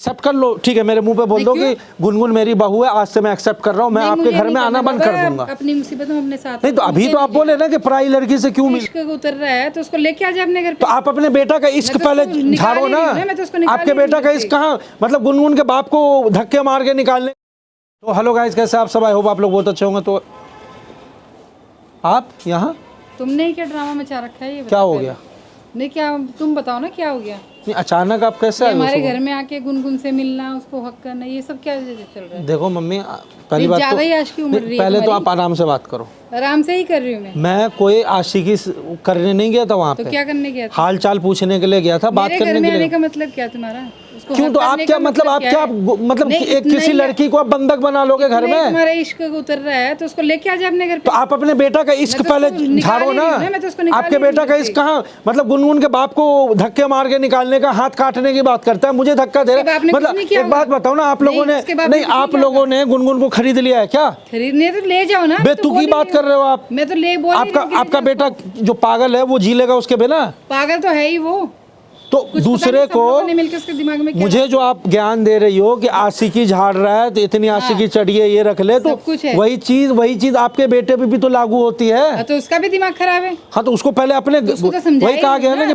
Accept कर लो, ठीक है, मेरे मुंह पे बोल दो कि गुनगुन मेरी बहू है, आज से मैं एक्सेप्ट कर रहा हूँ, मैं आपके घर में आना बंद कर दूंगा। अपनी मुसीबत हम अपने साथ। नहीं तो अभी तो आप बोले ना कि पराई लड़की से क्यों मिल, इश्क उतर रहा है तो उसको लेके आ जाए अपने घर पे। तो आप अपने बेटा का इश्क पहले झाड़ो ना। आपके बेटा का इश्क कहाँ, मतलब गुनगुन के बाप को धक्के मार के निकालने। तो हेलो गाइस, कैसे आप सब? आई होप आप लोग बहुत अच्छे होंगे। तो आप यहाँ तुमने ही क्या ड्रामा मचा रखा है? ये क्या हो गया? नहीं क्या, तुम बताओ ना क्या हो गया? नहीं अचानक आप कैसे आए? हमारे घर में आके गुनगुन से मिलना, उसको हक करना, ये सब क्या चल रहा है? देखो मम्मी, पहली बात ज्यादा ही आशिकी उमड़ रही है। पहले तो आप आराम से बात करो। आराम से ही कर रही हूँ मैं कोई आशिकी करने नहीं गया था वहाँ पे। तो क्या करने गया था? हाल चाल पूछने के लिए गया था, बात करने के लिए। आने का मतलब क्या तुम्हारा? क्यों? तो आप क्या मतलब, आप क्या मतलब एक किसी लड़की को आप बंधक बना लोगे घर में? तुम्हारा इश्क उतर रहा है तो उसको लेके आ जाए अपने घर पे। तो आप अपने बेटा का इश्क पहले झाड़ो ना। आपके बेटा का इश्क कहाँ, मतलब गुनगुन के बाप को धक्के मार के निकालने का, हाथ काटने की बात करता है, मुझे धक्का दे रहा है। मतलब एक बात बताओ ना, आप लोगों ने नहीं, आप लोगों ने गुनगुन को खरीद लिया है क्या? खरीदने तो ले जाओ ना। बेतुकी बात कर रहे हो आप। मैं तो ले बोल, आपका बेटा जो पागल है वो जी लेगा उसके बिना? पागल तो है ही वो। तो दूसरे को मिलके उसके दिमाग में मुझे जो आप ज्ञान दे रही हो कि आशिकी झाड़ रहा है तो इतनी आशिकी चढ़ी है, ये रख ले, तो वही चीज आपके बेटे पे भी तो लागू होती है। तो उसका भी दिमाग खराब है। हाँ तो उसको पहले अपने वही कहा गया ना कि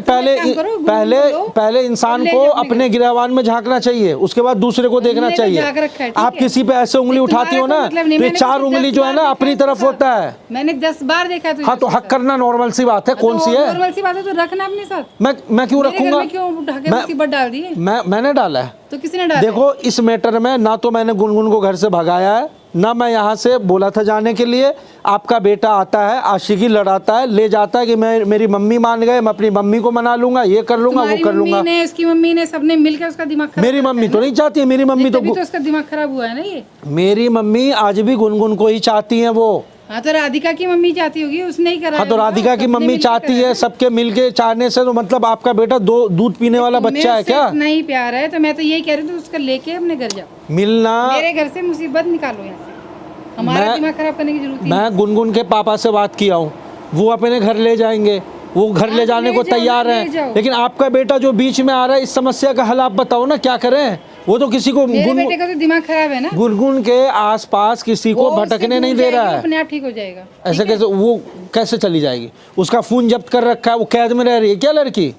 पहले इंसान को अपने गिरहवान में झांकना चाहिए, उसके बाद दूसरे को देखना चाहिए। आप किसी पे ऐसे उंगली उठाती हो ना तो ये 4 उंगली जो है ना अपनी तरफ होता है। मैंने 10 बार देखा। हाँ तो हक करना नॉर्मल सी बात है, कौन सी है? नॉर्मल सी बात है तो रखना अपने साथ। मैं क्यों रखूंगा? क्यों उठा के मुसीबत डाल दी है? मैंने डाला है तो किसने डाला? देखो इस मैटर में ना तो मैंने गुनगुन को घर से भगाया है, ना मैं यहाँ से बोला था जाने के लिए। आपका बेटा आता है, आशिकी लड़ाता है, ले जाता है कि मेरी मम्मी मान गए, मैं अपनी मम्मी को मना लूंगा, ये कर लूंगा, वो कर लूंगा। उसकी मम्मी ने सबने मिलकर उसका दिमाग खराब। मेरी मम्मी तो नहीं चाहती है, मेरी मम्मी तो उसका दिमाग खराब हुआ है ना ये। मेरी मम्मी आज भी गुनगुन को ही चाहती है वो। हाँ तो राधिका की मम्मी चाहती होगी, उसने ही करा। हाँ तो राधिका की मम्मी चाहती है, सबके मिलके चाहने से तो मतलब आपका बेटा दूध पीने वाला बच्चा है क्या? नहीं प्यार है तो मैं तो यही कह रही हूँ, उसका लेके अपने घर जाओ। मिलना, मेरे घर से मुसीबत निकालो यहाँ से, हमारा दिमाग खराब करने की जरूरत नहीं। मैं गुनगुन के पापा से बात किया हूँ, वो अपने घर ले जाएंगे, वो घर ले जाने को तैयार है। लेकिन आपका बेटा जो बीच में आ रहा है, इस समस्या का हल आप बताओ ना, क्या करें? वो तो किसी को, मेरे बेटे का तो दिमाग खराब है ना, गुनगुन के आसपास किसी को भटकने नहीं दे रहा है। अपने आप ठीक हो जाएगा। ऐसे कैसे, वो कैसे चली जाएगी? उसका फोन जब्त कर रखा है, वो कैद में रह रही है क्या लड़की?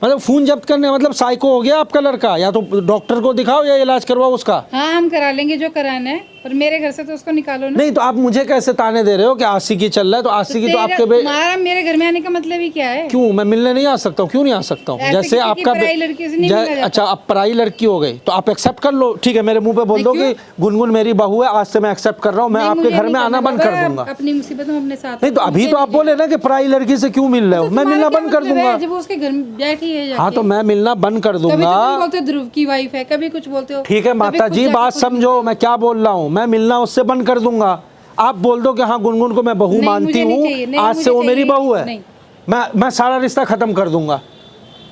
मतलब फोन जब्त करने मतलब साइको हो गया आपका लड़का? या तो डॉक्टर को दिखाओ या इलाज करवाओ उसका। हाँ हम करा लेंगे जो कराना है, पर मेरे घर से तो उसको निकालो ना। नहीं तो आप मुझे कैसे ताने दे रहे हो कि आशिकी चल रहा है? तो आशिकी तो आपके तुम्हारा मेरे घर में आने का मतलब ही क्या है? क्यों मैं मिलने नहीं आ सकता हूँ? क्यों नहीं आ सकता हूँ? जैसे आपका अच्छा आप पराई लड़की हो गई तो आप एक्सेप्ट कर लो, ठीक है, मेरे मुंह पे बोल दो कि गुनगुन मेरी बहू है, आज से मैं एक्सेप्ट कर रहा हूँ, मैं आपके घर में आना बंद कर दूंगा। अपनी मुसीबत अपने साथ। नहीं तो अभी तो आप बोले ना कि पराई लड़की से क्यों मिल रहे हो, मैं मिलना बंद कर दूंगा। जब उसके घर में बैठी है, हाँ तो मैं मिलना बंद कर दूंगा। कभी बोलते हो ध्रुव की वाइफ है, कभी कुछ बोलते हो। ठीक है माता जी, बात समझो मैं क्या बोल रहा हूँ। मैं मिलना उससे बंद कर दूंगा। आप बोल दो कि हाँ गुनगुन को मैं बहू मानती हूँ, आज से वो मेरी बहू है, मैं सारा रिश्ता खत्म कर दूंगा।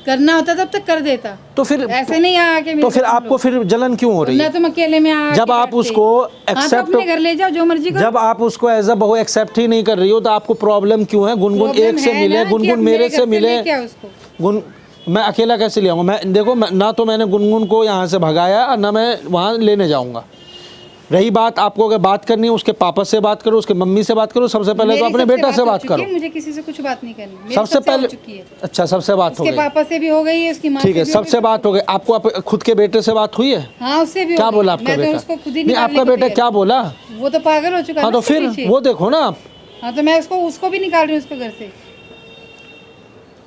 करना होता तब तक कर देता, तो फिर ऐसे नहीं आके। तो फिर आपको फिर जलन क्यों हो रही है? तुम अकेले में जब आप उसको एक्सेप्ट घर ले जाओ, जो मर्जी करो। जब आप उसको एज अ बहू एक्सेप्ट ही नहीं कर रही हो तो आपको प्रॉब्लम क्यों है? गुनगुन एक से मिले, गुनगुन मेरे से मिले। मैं अकेला कैसे ले आऊँगा? मैं देखो ना तो मैंने गुनगुन को यहाँ से भगाया और ना मैं वहाँ लेने जाऊँगा। रही बात आपको अगर बात करनी है, उसके पापा से बात करो, उसके मम्मी से बात करो, सबसे पहले तो अपने बेटा से बात करो। मुझे किसी से कुछ बात नहीं करनी, सबसे पहले। अच्छा सबसे बात हो गई, पापा से भी हो गई है, उसकी माँ से ठीक है, सबसे बात हो गई। आपको खुद के बेटे से बात हुई है? हाँ उससे भी। क्या बोला आपका बेटा? नहीं आपका बेटा क्या बोला? वो तो पागल हो चुका है। हाँ तो फिर वो देखो ना आप। हाँ तो मैं उसको भी निकाल रही हूँ उसको घर से।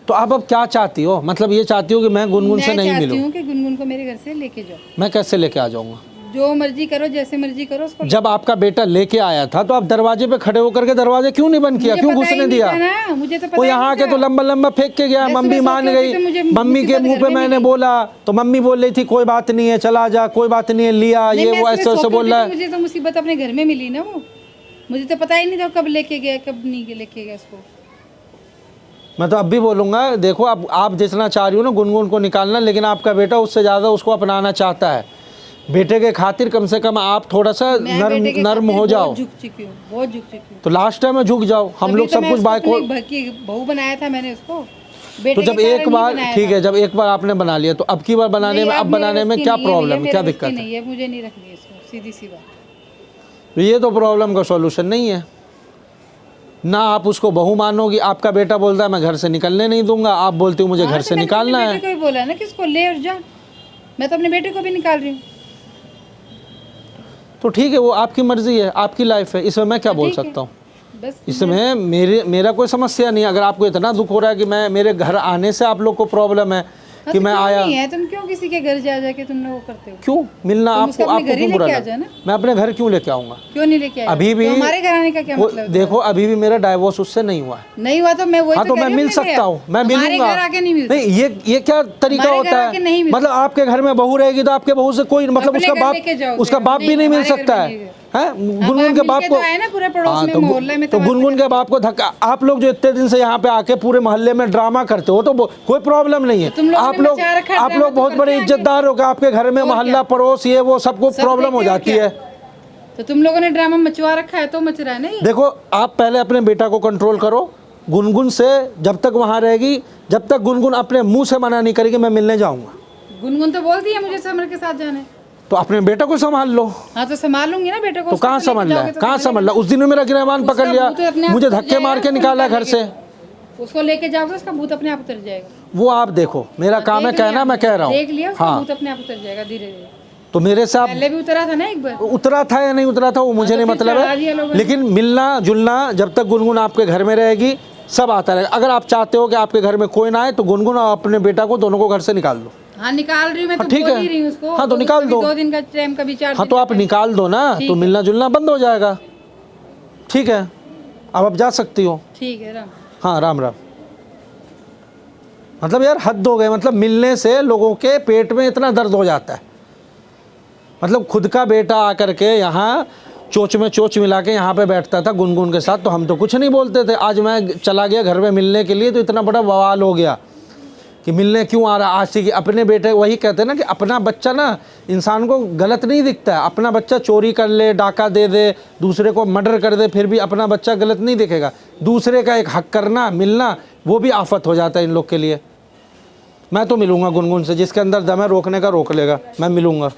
तो आप अब क्या चाहती हो? मतलब ये चाहती हो कि मैं गुनगुन से नहीं मिलूं? कि गुनगुन को मेरे घर से लेके जाओ। मैं कैसे लेके आ जाऊंगा? जो मर्जी करो, जैसे मर्जी करो उसको। जब आपका बेटा लेके आया था तो आप दरवाजे पे खड़े होकर के दरवाजे क्यों नहीं बंद किया? क्यों घुसने दिया? मुझे तो वो यहाँ के तो लंबा लंबा फेंक के गया, मम्मी मान गई। मम्मी के मुंह पे मैंने बोला तो मम्मी बोल रही थी कोई बात नहीं है, चला जा, कोई बात नहीं है, लिया, ये वो ऐसे ऐसे बोल रहा है। मुझे तो मुसीबत अपने घर में मिली ना, वो मुझे तो पता ही नहीं था कब लेके गया कब नहीं लेके गया उसको। मैं तो अब भी बोलूँगा, देखो अब आप जितना चाह रही हो ना गुनगुन को निकालना, लेकिन आपका बेटा उससे ज़्यादा उसको अपनाना चाहता है। बेटे के खातिर कम से कम आप थोड़ा सा नर्म हो जाओ। बहुत झुक चुकी हूँ। तो लास्ट टाइम में झुक जाओ, हम लोग सब कुछ बाइक बहू बनाया था मैंने उसको। बेटे तो जब के कारण एक ही बार बनाया ठीक था। है, जब एक बार आपने बना लिया तो अब की बार बनाने में, नहीं, अब मेरे बनाने में बस की क्या नहीं है, प्रॉब्लम है, भैया, क्या मेरे बस दिक्कत की है? नहीं है, मुझे नहीं रखनी है इसको, सीधी सी बात। तो ये तो प्रॉब्लम का सॉल्यूशन नहीं है ना। आप उसको बहू मानोगी, आपका बेटा बोलता है मैं घर से निकलने नहीं दूंगा, आप बोलती हो मुझे हाँ, घर तो से मैंने अपने निकालना बेटे है। को ही बोला ना कि इसको ले और जा। मैं तो अपने बेटे को भी निकाल रही हूँ। तो ठीक है, वो आपकी मर्जी है, आपकी लाइफ है, इसमें मैं क्या बोल ठीक है। सकता हूँ? बस इसमें मेरा कोई समस्या नहीं है। अगर आपको इतना दुख हो रहा है कि मैं, मेरे घर आने से आप लोग को प्रॉब्लम है हाँ, कि तो मैं क्यों आया, नहीं है, तुम क्यों किसी के घर जा जाके तुम लोग वो करते हो? क्यों मिलना तुम आपको, उसको अपने आपको घर ही क्यों बुरा लेके आ लगा? जाओ ना। मैं अपने घर क्यों लेके आऊँगा? क्यों नहीं लेके आए? अभी भी तो हमारे घर आने का क्या मतलब है? देखो अभी भी मेरा डाइवोर्स उससे नहीं हुआ है। नहीं हुआ तो मैं वही हाँ तो कह मैं रही हूँ, मिल मैं सकता गया। हूँ, मैं हमारे मिलूंगा। घर आके नहीं मिल नहीं, ये क्या तरीका हमारे घर होता आके नहीं है? मिल मतलब आपके घर में बहू रहेगी तो आपके बहू से कोई, मतलब अपने घर लेके जाओ उसका उसे। बाप भी नहीं मिल हमारे घर सकता में है? नहीं गए। हैं? गुनगुन आप के मिलके बाप तो को, आए ना पूरे पड़ोस हाँ, में, तो मोहल्ले में तो तमाशा गुनगुन के बाप को धक्का, आप लोग जो इतने दिन से यहाँ पे आके पूरे मोहल्ले में ड्रामा करते हो तो कोई प्रॉब्लम नहीं है। तुम लोगों आप ने लोग मचा रखा है आप ड्रामा, लोग तो बहुत करते बड़े हैं आगे। इज्जतदार हो, आपके घर में और मोहल्ला क्या? पड़ोस ये वो सबको सब प्रॉब्लम हो देखते और जाती क्या? है। तो तुम लोगों ने ड्रामा मचवा रखा है तो मच रहा है ना ये। देखो आप पहले अपने बेटा को कंट्रोल करो। गुनगुन से जब तक वहाँ रहेगी, जब तक गुनगुन अपने मुंह से मना नहीं करेगी मैं मिलने जाऊंगा, गुनगुन तो बोलती है मुझे समर के साथ जाना है। तो अपने बेटे को संभाल लो। हाँ तो संभालूंगी ना बेटे को। तो उसको कहाँ लेके संभाल रहा है, जाओगे तो कहाँ संभालेगा। संभाल रहा है? उस दिन में मेरा गिरहमान उसका पकड़ लिया, भूत अपने आप मुझे उतर धक्के जाएगा, मार के उसको निकाला घर से। उसको लेके जाओगे उसका भूत अपने आप उतर जाएगा। वो आप देखो, मेरा काम है देख लिया कहना, मैं कह रहा हूँ। देख लिया, उसका हाँ भूत अपने आप उतर जाएगा धीरे धीरे। तो मेरे से आप, पहले भी उतरा था ना एक बार। उतरा था या नहीं उतरा था वो मुझे नहीं फिर मतलब चढ़ा दिया है, लोगों ने। लेकिन मिलना जुलना जब तक गुनगुन आपके घर में रहेगी सब आता रहेगा। अगर आप चाहते हो कि आपके घर में कोई ना आए तो गुनगुन और अपने बेटा को दोनों को घर से निकाल दो। हाँ निकाल रही हूँ मैं, तो ठीक बोल है। ही रही हूँ उसको। हाँ, तो निकाल कभी दो। 2 दिन का टाइम, कभी 4 हाँ दिन तो का आप टाइम। निकाल दो ना, ठीक तो है। मिलना जुलना बंद हो जाएगा। ठीक है, अब आप जा सकती हो। ठीक है राम। हाँ राम राम। मतलब यार हद हो गए, मतलब मिलने से लोगों के पेट में इतना दर्द हो जाता है। मतलब खुद का बेटा आकर के यहाँ चोच में चोच मिला के यहाँ पे बैठता था गुनगुन के साथ, तो हम तो कुछ नहीं बोलते थे। आज मैं चला गया घर में मिलने के लिए तो इतना बड़ा बवाल हो गया कि मिलने क्यों आ रहा। आज की अपने बेटे, वही कहते हैं ना कि अपना बच्चा ना इंसान को गलत नहीं दिखता है। अपना बच्चा चोरी कर ले, डाका दे दे, दूसरे को मर्डर कर दे, फिर भी अपना बच्चा गलत नहीं दिखेगा। दूसरे का एक हक करना, मिलना, वो भी आफत हो जाता है इन लोग के लिए। मैं तो मिलूंगा गुनगुन से, जिसके अंदर दम है रोकने का रोक लेगा, मैं मिलूंगा।